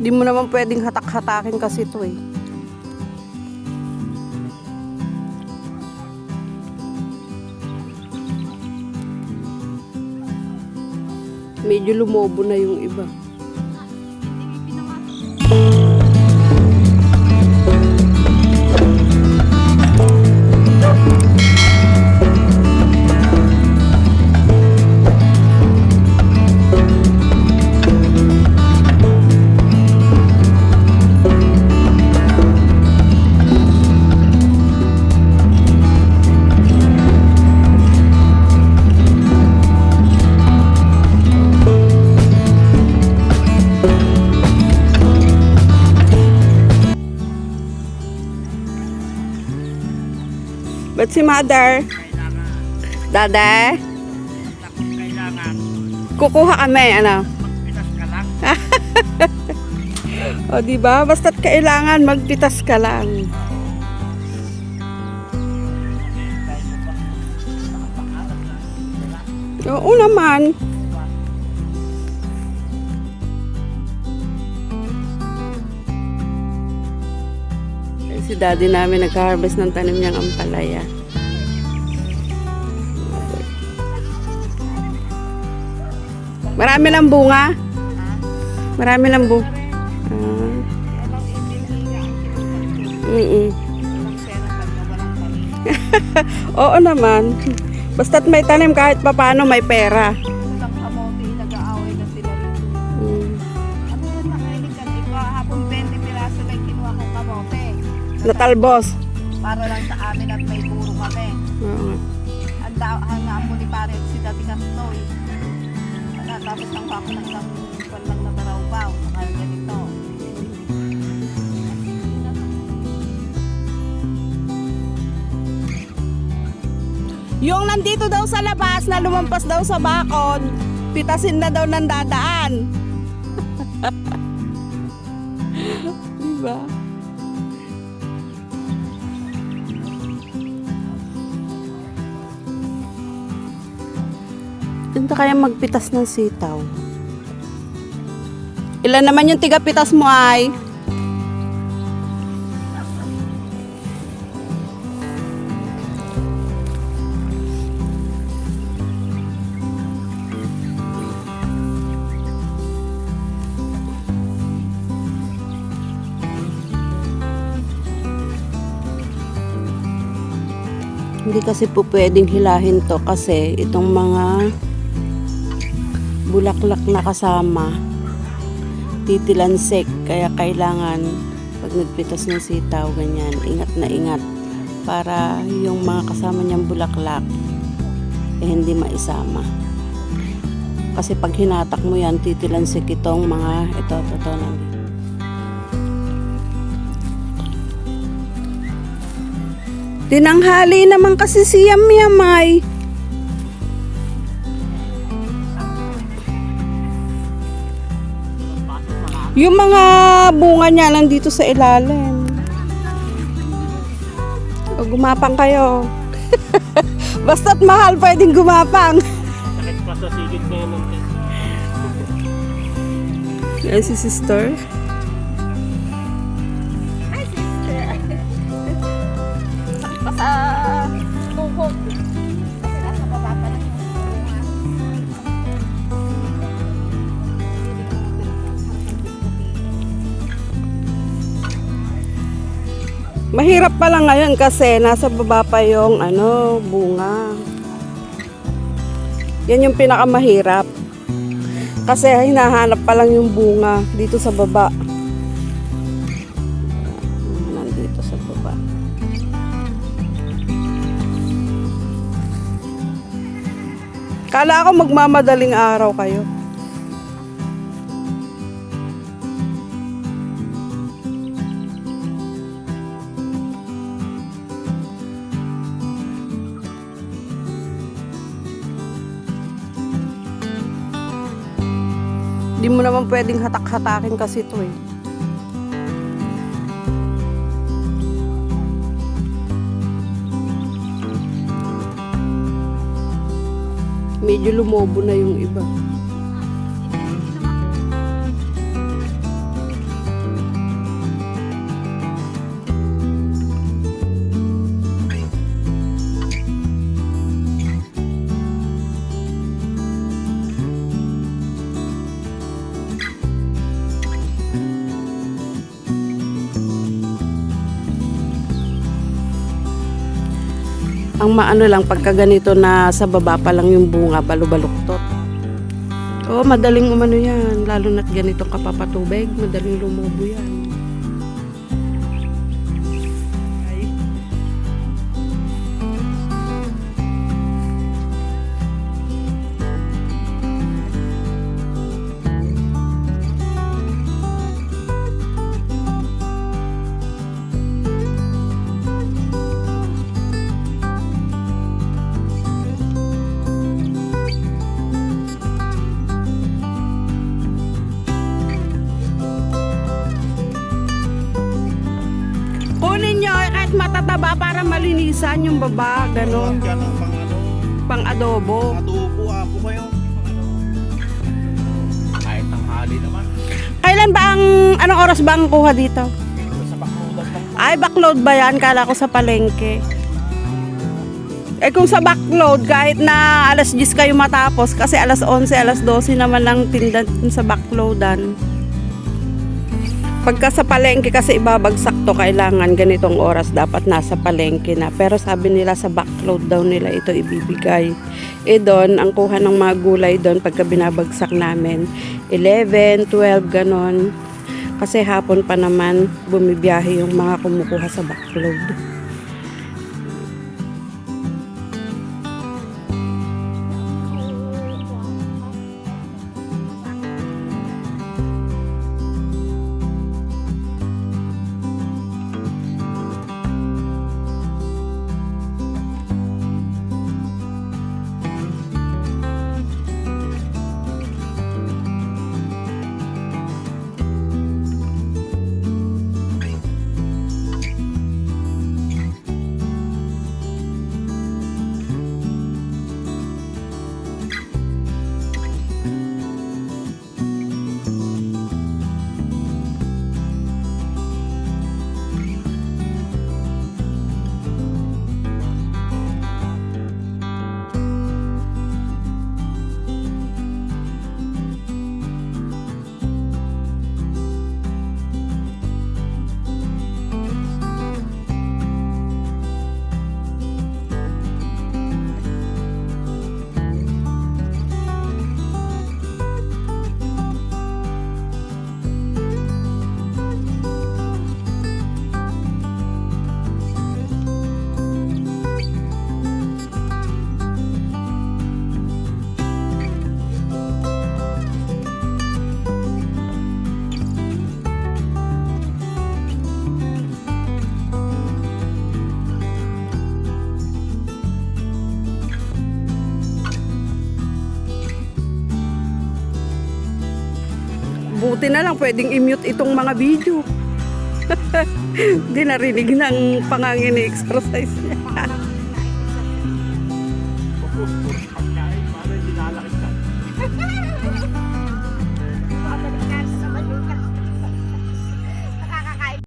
Di mo naman pwedeng hatak-hatakin kasi ito eh. Medyo lumobo na yung iba. Ba't si mother? Dada? Kailangan Kukuha kami, ano? magpitas ka lang. O diba? Basta't kailangan magpitas ka lang. Oo naman. Si daddy namin nag-harvest ng tanim niyang ampalaya. Marami ng bunga. Marami ng bunga. Oo naman. Basta't may tanim kahit papano may pera. Hapon 20 piraso lang kinuha kong kamote. Natalbos. Para lang sa amin at may puro kami. Oo. Hanggang mo ni pare at si Dati Kastoy. Tapos ang wako lang na baraw-baw. Saka ganito. Yung nandito daw sa labas na lumampas daw sa bakod, pitasin na daw ng dadaan. Diba? Ganda kaya magpitas ng sitaw. Ilan naman yung tiga-pitas mo ay? Hindi kasi po pwedeng hilahin to kasi itong mga bulaklak na kasama titilansik, kaya kailangan pag nagpitas ng sitaw ganyan, ingat na ingat para yung mga kasama niyang bulaklak hindi maisama, kasi pag hinatak mo yan titilansik itong mga ito nandito. Tinanghali naman kasi si Yamyamay. Yung mga bunga niya nandito sa ilalim. O, gumapang kayo. Basta't mahal, pwedeng gumapang. Sakit pa sa sigit ngayon. Yan si sister. Hi, sister. Sakit pa sa tuhod. Kasi nasa baba pa lang. Mahirap pa lang ngayon kasi nasa baba pa yung bunga. Yan yung pinakamahirap. Kasi hinahanap pa lang yung bunga dito sa baba. Nandito sa baba. Kala ko magmamadaling araw kayo. Di mo naman pwedeng hatak-hatakin kasi ito eh. Medyo lumobo na yung iba. Ang maano lang, pagka ganito na sa baba pa lang yung bunga, balubaluktot. Oo, madaling umano yan. Lalo na't ganitong kapapatubig, madaling lumubo yan. Ay. Kunin nyo kahit matataba para malinisan yung baba, gano'n. Yan ang pang ano, Pang adobo. adobo ako kayo. Kahit tanghali naman. Kailan ba anong oras ba ang kuha dito? Sa bakludan lang. Ay, backload ba yan? Kala ko sa palengke. Eh kung sa backload, kahit na alas 10 kayo matapos, kasi alas 11, alas 12 naman lang tinda sa backloadan. Pagka sa palengke kasi ibabagsak to, kailangan ganitong oras dapat nasa palengke na. Pero sabi nila sa backload daw nila ito ibibigay. Eh doon, ang kuha ng mga gulay doon pagka binabagsak namin, 11, 12, ganon. Kasi hapon pa naman bumibiyahe yung mga kumukuha sa backload. Buti na lang pwedeng i-mute itong mga video. Hindi narinig ng pangangin exercise niya. Pupus-pus.